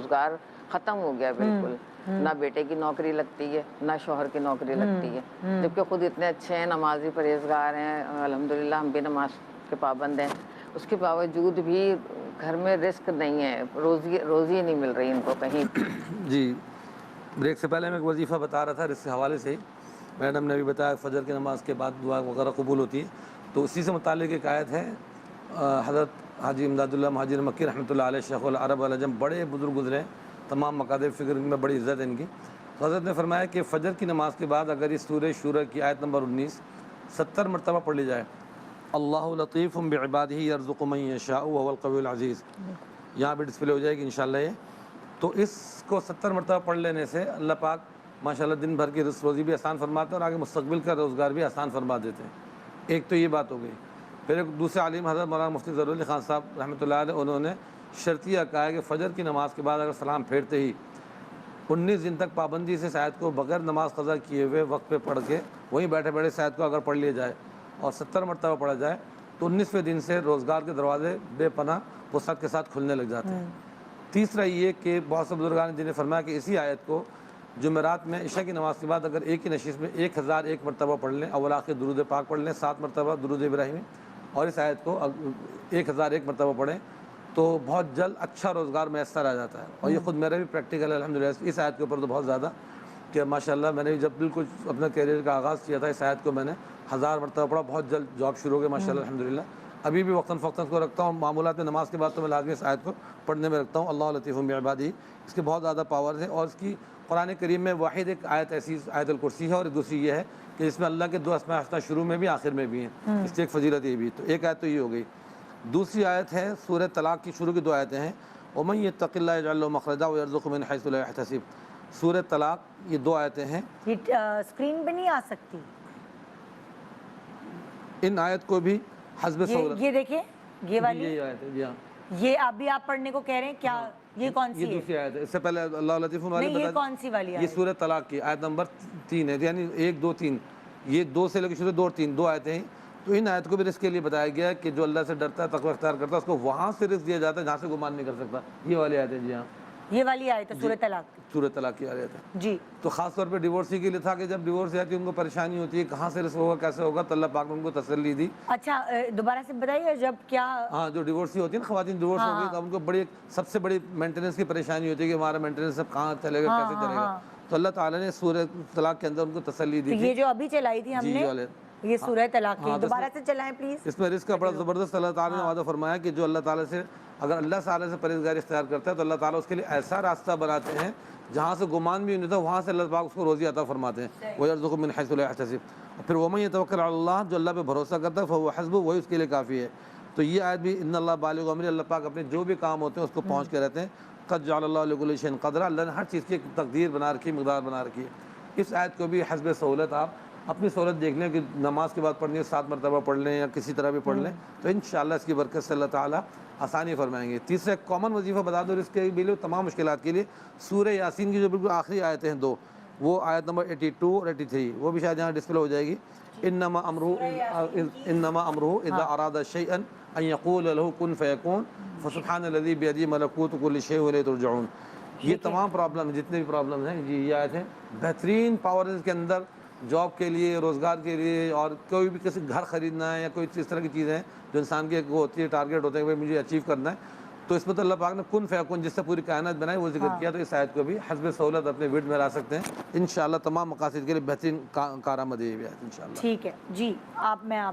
روزگار ختم ہو گیا بالکل، نہ بیٹے کی نوکری لگتی ہے نہ شوہر کی نوکری لگتی ہے، جبکہ خود اتنے اچھے ہیں، نمازی پرہیزگار ہیں، الحمدللہ ہم بھی نماز کے پابند ہیں، اس کے باوجود بھی گھر میں رزق نہیں ہے، روزی نہیں مل رہی ان کو کہیں۔ جی بریک سے پہلے میں ایک وظیفہ بتا رہا تھا، اس کے حوالے سے میڈم نے بھی بتایا فجر کی نماز کے بعد دعا وغیرہ قبول ہوتی ہے، تو اسی سے متعلق ایک آیت ہے، حضرت حاجی امداد اللہ مہاجر مکی رحمۃ اللہ علیہ شیخ العرب والعجم، بڑے بزرگ گزرے، تمام مقادیر فکر میں بڑی عزت ہے ان کی، تو حضرت نے فرمایا کہ فجر کی نماز کے بعد اگر اس سورہ شورى کی آیت نمبر 19 70 مرتبہ پڑھ لی جائے، اللہ لطیف بعبادہ یرزق من یشاء وهو القوی العزیز، یہاں بھی ڈسپلے ہو جائے گی انشاءاللہ یہ، تو اس کو 70 مرتبہ پڑھ لینے سے اللہ پاک ماشاءاللہ دن بھر کی رزق روزی بھی آسان فرماتے ہیں اور آگے مستقبل کا روزگار بھی آسان فرما دیتے ہیں۔ ایک تو یہ بات ہو گئی۔ پھر ایک دوسرے عالم حضرت مولانا مفتی ظہور علی خان صاحب رحمۃ اللہ علیہ، انہوں نے شرطیہ کہا ہے کہ فجر کی نماز کے بعد اگر سلام پھیرتے ہی 19 دن تک پابندی سے آیت کو بغیر نماز قضا کیے ہوئے وقت پہ پڑھ کے وہیں بیٹھے بیٹھے آیت کو اگر پڑھ لیا جائے اور 70 مرتبہ پڑھا جائے تو 19ویں دن سے روزگار کے دروازے بے پناہ وسعت کے ساتھ کھلنے لگ جاتے ہیں۔ تیسرا یہ کہ بہت سے بزرگان جنہیں فرمایا کہ اسی آیت کو جمعرات میں عشاء کی نماز کے بعد اگر ایک ہی نشست میں 1001 مرتبہ پڑھ لیں، اول آخر درود پاک پڑھ لیں، 7 مرتبہ درود ابراہیمی، اور اس آیت کو 1001 مرتبہ پڑھیں تو بہت جلد اچھا روزگار میسر آ جاتا ہے۔ اور یہ خود میرا بھی پریکٹیکل ہے الحمدللہ، اس آیت کے اوپر تو بہت زیادہ کہ ماشاءاللہ میں نے جب بالکل اپنا کیریئر کا آغاز کیا تھا اس آیت کو میں نے 1000 مرتبہ پڑھا، بہت جلد جاب شروع ہو گئی ماشاءاللہ الحمدللہ۔ ابھی بھی وقتاً فوقتاً کو رکھتا ہوں، معمولات میں نماز کے بعد تو میں لازمی اس آیت کو پڑھنے میں رکھتا ہوں، اللہ لطیف بعبادہ، اس کے بہت زیادہ پاور ہے، اور اس کی قرآن کریم میں واحد ایک آیت ایسی آیت الکرسی ہے، اور دوسری یہ ہے کہ اس میں اللہ کے 2 اسماء حسنہ شروع میں بھی آخر میں بھی ہیں، اس کی ایک فضیلت یہ بھی۔ تو ایک آیت تو یہ ہو گئی۔ دوسری آیت ہے سورہ طلاق کی شروع کی 2 آیتیں ہیں، وَمَن يَتَّقِ اللَّهَ يَجْعَل لَّهُ مَخْرَجًا وَيَرْزُقْهُ مِنْ حَيْثُ لَا يَحْتَسِبُ، سورہ طلاق، یہ 2 آیتیں ہیں۔ یہ اسکرین پہ نہیں آ سکتی ان آیت کو بھی حسب سہولت، یہ دیکھیں یہ والی، یہی آیت ہے جی ہاں، یہ ابھی آپ پڑھنے کو کہہ رہے ہیں کیا؟ یہ کون سی یہ ہے؟ دوسری آیت ہے، اس سے پہلے اللہ لطیف والی نہیں، یہ بتا کون سی والی یہ آیت؟ سورہ طلاق کی آیت نمبر 3 ہے، یعنی 1 2 3، یہ 2 سے لے کے شروع 2 اور 3 2 آیتیں ہیں۔ تو ان آیت کو بھی رزق کے لیے بتایا گیا ہے کہ جو اللہ سے ڈرتا ہے، تقوی اختیار کرتا ہے، اس کو وہاں سے رزق دیا جاتا ہے جہاں سے گمان نہیں کر سکتا۔ یہ والی آیت ہے جی ہاں، یہ والی آیت ہے سورہ طلاق کی؟ سورہ طلاق کی آیت ہے۔ جی۔ تو خاص طور پہ ڈیورسی کے لیے تھا کہ جب ڈیورس آتی ہے ان کو پریشانی ہوتی ہے کہاں سے رزق ہوگا کیسے ہوگا، تو اللہ پاک نے ان کو تسلی دی۔ اچھا دوبارہ سے بتائیے، جب کیا؟ ہاں جو ڈیورسی ہوتی ہے نا، خواتین ڈیورس ہو گئی تو ان کو بڑی سب سے بڑی مینٹیننس کی پریشانی ہوتی ہے کہ ہمارا مینٹیننس سب کہاں چلے گا کیسے چلے گا، تو اللہ تعالیٰ نے سورہ طلاق کے اندر ان کو تسلی دی تھی۔ یہ جو ابھی چلائی تھی ہم نے یہ سورہ طلاق کی، دوبارہ سے چلائیں پلیز۔ اس میں رزق کا بڑا زبردست اللہ تعالیٰ نے وعدہ فرمایا کہ جو اللہ تعالیٰ سے اگر اللہ تعالیٰ سے پرہیزگاری اختیار کرتا ہے تو اللہ تعالیٰ اس کے لیے ایسا راستہ بناتے ہیں جہاں سے گمان بھی نہیں ہوتا، وہاں سے اللہ پاک اس کو روزی عطا فرماتے ہیں، وَيَرْزُقُهُ مِنْ حَيْثُ لَا يَحْتَسِبُ، اور پھر وَمَن يَتَوَكَّلْ عَلَى اللَّهِ، جو اللہ پہ بھروسہ کرتا ہے فَهُوَ حَسْبُهُ، وہی اس کے لیے کافی ہے۔ تو یہ آیت بھی ان اللہ بالغ امرہ، اللہ پاک اپنے جو بھی کام ہوتے ہیں اس کو پہنچ کے رہتے ہیں، قَدْ جَعَلَ اللَّهُ لِكُلِّ شَيْءٍ قَدْرًا، اللہ نے ہر چیز کی ایک تقدیر بنا رکھی، مقدار بنا رکھی ہے۔ اس آیت کو بھی حسب سہولت آپ اپنی سہولت دیکھ لیں کہ نماز کے بعد پڑھنی ہے 7 مرتبہ پڑھ لیں یا کسی طرح بھی پڑھ لیں، تو انشاءاللہ اس کی برکت سے اللہ تعالیٰ آسانی فرمائیں گے۔ تیسرا ایک کامن وظیفہ بتا دو اس کے لیے تمام مشکلات کے لیے، سورہ یاسین کی جو بالکل آخری آیتیں ہیں 2، وہ آیت نمبر 82 اور 83، وہ بھی شاید یہاں ڈسپلے ہو جائے گی۔ انما امرہ اذا اراد شیئا ان یقول له کن فیکون فسبحان الذی بیدہ ملکوت کل شیء والیہ ترجعون۔ یہ تمام پرابلم جتنے بھی پرابلم ہیں جی یہ آیت ہیں، بہترین پاور اس کے اندر جاب کے لیے، روزگار کے لیے، اور کوئی بھی کسی گھر خریدنا ہے یا کوئی اس طرح کی چیزیں ہیں جو انسان کی وہ ہوتی ہے ٹارگیٹ ہوتا ہے کہ مجھے اچیو کرنا ہے، تو اس میں تو اللہ پاک نے کن فیکون جس سے پوری کائنات بنائی وہ ذکر کیا، تو اس آیت کو بھی حسب سہولت اپنے ورد میں لا سکتے ہیں انشاءاللہ، تمام مقاصد کے لیے بہترین کارآمد ہے یہ آیت انشاءاللہ۔ ٹھیک ہے جی، میں آپ